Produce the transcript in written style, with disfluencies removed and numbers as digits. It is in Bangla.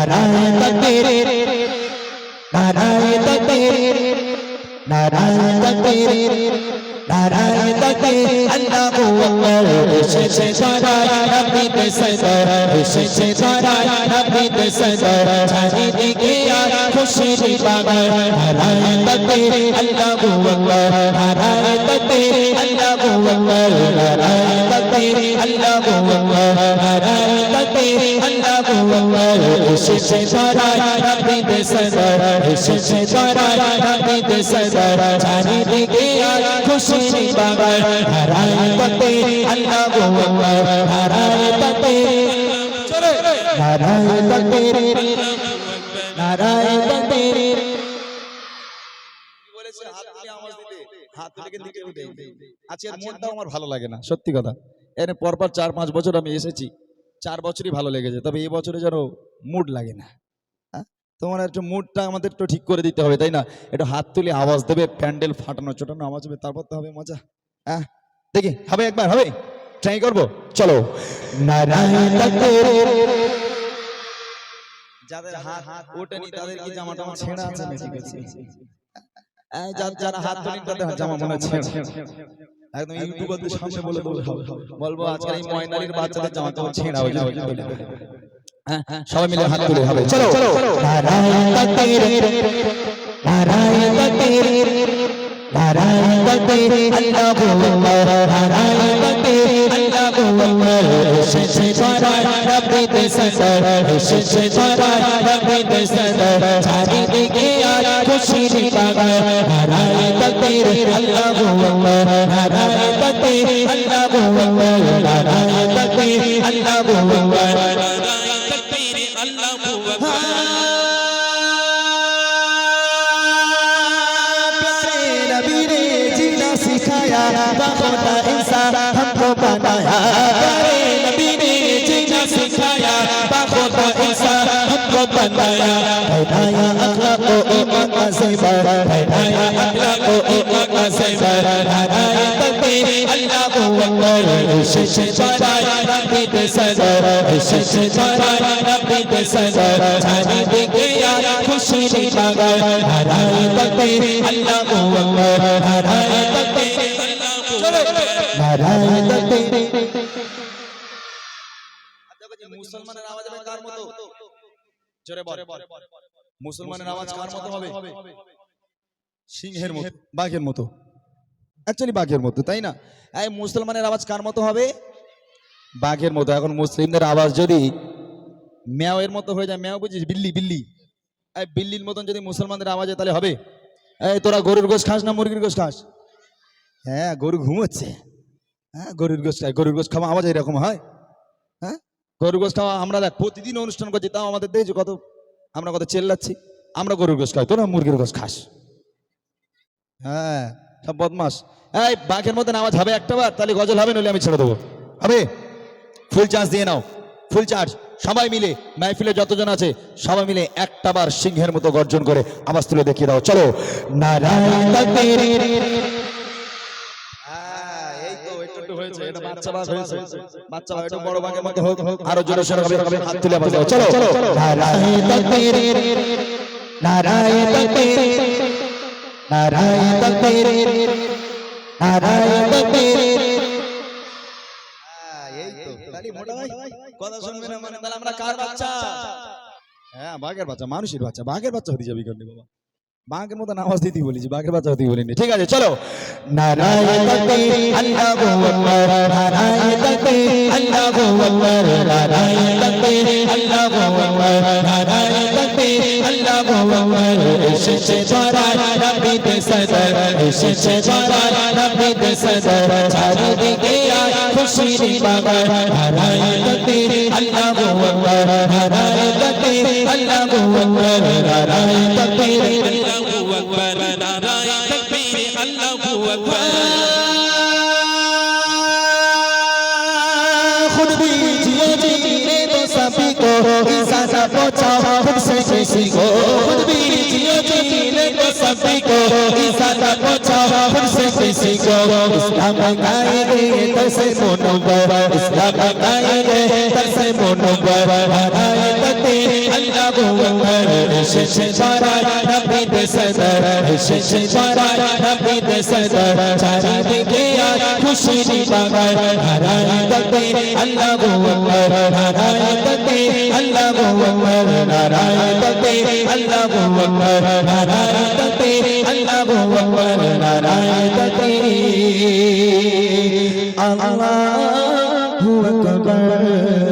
নারায়ে তাকবীর নারায়ে তাকবীর নারায়ে তাকবীর নারায়ে তাকবীর আল্লাহু আকবার এসেছে ধরায় নবীতে সদর এসেছে ধরায় নবীতে সদর চারিদিকে আর খুশির বাগান নারায়ে তাকবীর আল্লাহু আকবার নারায়ে তাকবীর আল্লাহু আকবার নারায়ে তাকবীর আল্লাহু আকবার নারায়ে তাকবীর আল্লাহু আকবার এসেছে ধরায় নবীতে সদর এসেছে ধরায় নবীতে সদর চারিদিকে আর খুশির বাগান নারায়ে তাকবীর আল্লাহু আকবার নারায়ে তাকবীর নারায়ে তাকবীর নারায়ে তাকবীর কি বলেছে হাত তুলে আওয়াজ দিতে হাত তুলে কিন্তু কেউ দেয় আজকের মনটাও আমার ভালো লাগে না সত্যি কথা এর পরপর 4-5 বছর আমি এসেছি 4 বছরই ভালো লেগেছে তবে এই বছরে যেন মুড লাগে না তোমার একটু মুডটা আমাদের একটু ঠিক করে দিতে হবে তাই না একটু হাত তুলে আওয়াজ দেবে প্যান্ডেল ফাটানো ছোটানো আওয়াজ হবে তারপর তো হবে মজা দেখি হবে একবার হবে ট্রাই করবো চলো নারায়ে তাকবীর যাদের হাত ওঠেনি তাদের কি জামাটা ছেঁড়া আছে নাকি যারা হাত তোলেন তাদের জামা মনে হচ্ছে একদম ইউটিউবারদের সামনে বলে দেবো বলবো আজকাল এই ময়নালির বাচ্চাদের জামা তো ছেঁড়া হয়ে যাবে সবাই মিলে হাত তুলে হবে চলো নারায়ে তাকবীর নারায়ে তাকবীর নারায়ে তাকবীর আল্লাহু আকবার নারায়ে তাকবীর আল্লাহু আকবার এসেছে ধরায় নবীতে সদর এসেছে ধরায় নবীতে সদর চারিদিকে আর খুশির বাগান নারায়ে তাকবীর আল্লাহু আকবার নারায়ে তাকবীর আল্লাহু আকবার নারায়ে তাকবীর আল্লাহু আকবার सिखाया खुदा इंसान हमको बनाया प्यारे नबी ने जीना सिखाया खुदा इंसान हमको बनाया बनाया अखलाक को ईमान का ज़ेवर बनाया अखलाक को ईमान का ज़ेवर नाराये तकबीर अल्लाहु अकबर एशेशे धराय नबीते सदर एशेशे धराय नबीते सदर चारिदिके यार खुशिर बागान नाराये तकबीर अल्लाहु अकबर नाराये तकबीर नाराये तकबीर মুসলমানের আওয়াজ হবে কার মতো জোরে বল মুসলমানের আওয়াজ কার মতো হবে সিংহের মতো বাঘের মতো অ্যাকচুয়ালি বাঘের মতো তাই না এই মুসলমানের আওয়াজ কার মতো হবে বাঘের মতো এখন মুসলিমদের আওয়াজ যদি ম্যাওয়ের মতো হয়ে যায় ম্যাও বুঝিস বিল্লি বিল্লি এই বিল্লির মতন যদি মুসলমানদের আওয়াজ হয় তাহলে হবে এই তোরা গরুর গোশত খাস না মুরগির গোশত খাস হ্যাঁ গরু ঘুমোচ্ছে হ্যাঁ গরুর গোশত খায় গরুর গোশত খাওয়া আওয়াজ এরকম হয় হ্যাঁ গরুর গোশত খাওয়া আমরা দেখ প্রতিদিন অনুষ্ঠান করছি তাও আমাদের দেখছো কত আমরা কত চেল্লাচ্ছি আমরা গরুর গোশত খাই তোরা মুরগির গোশত খাস হ্যাঁ সব বদমাস এই বাঘের মতন আওয়াজ হবে একটা বার তাহলে গজল হবে নইলে আমি ছেড়ে দেবো হবে ফুল চার্জ দিয়ে নাও ফুল চার্জ সবাই মিলে মাহফিলে যতজন আছে সবাই মিলে একটা বার সিংহের মতো গর্জন করে আওয়াজ তুলে দেখিয়ে দাও চলো নারায়ে তাকবীর এই তো একটু হয়েছে এটা বাচ্চা বাঘ হয়েছে বাচ্চা বাঘ একটু বড় বাঘের মতো হোক আরো জোরে সোরে হবে হাত তুলে আওয়াজ দাও চলো নারায়ে তাকবীর নারায়ে তাকবীর নারায়ে তাকবীর নারায়ে তাকবীর এই তো তালি মোটা ভাই কথা শুনবে না মানে তাহলে আমরা কার বাচ্চা হ্যাঁ বাঘের বাচ্চা মানুষের বাচ্চা বাঘের বাচ্চা হতে যাবি কেন বাবা বাঘের মতো আওয়াজ দিতেই বলেছি বাঘের বাচ্চা হতেই বলিনি ঠিক আছে চলো নারায়ে তাকবীর আল্লাহু আকবার নারায়ে তাকবীর আল্লাহু আকবার নারায়ে তাকবীর আল্লাহু আকবার নারায়ে তাকবীর আল্লাহু আকবার এসেছে ধরায় নবীতে সদর এসেছে ধরায় নবীতে সদর চারিদিকে আর খুশির বাগান নারায়ে তাকবীর আল্লাহু আকবার নারায়ে তাকবীর আল্লাহু আকবার নারায়ে তাকবীর अल्लाहु अकबर नाराए तकबीर अल्लाहु अकबर खुद भी जियो जीने दो सभी को इजाज़त पहुंचाओ खुद से किसी को खुद भी जियो जीने दो सभी को इजाज़त पहुंचाओ खुद से किसी को इस्लाम गाएंगे तरसे मुनव्वर इस्लाम गाएंगे तरसे मुनव्वर नाराए तकबीर Allahu Akbar এসেছে ধরায় নবীর সদর এসেছে ধরায় নবীর সদর চারিদিকে আজ খুশির বাগান নারায়ে তাকবীর আল্লাহু আকবার নারায়ে তাকবীর আল্লাহু আকবার নারায়ে তাকবীর আল্লাহু আকবার নারায়ে তাকবীর আল্লাহু আকবার নারায়ে তাকবীর আল্লাহু আকবার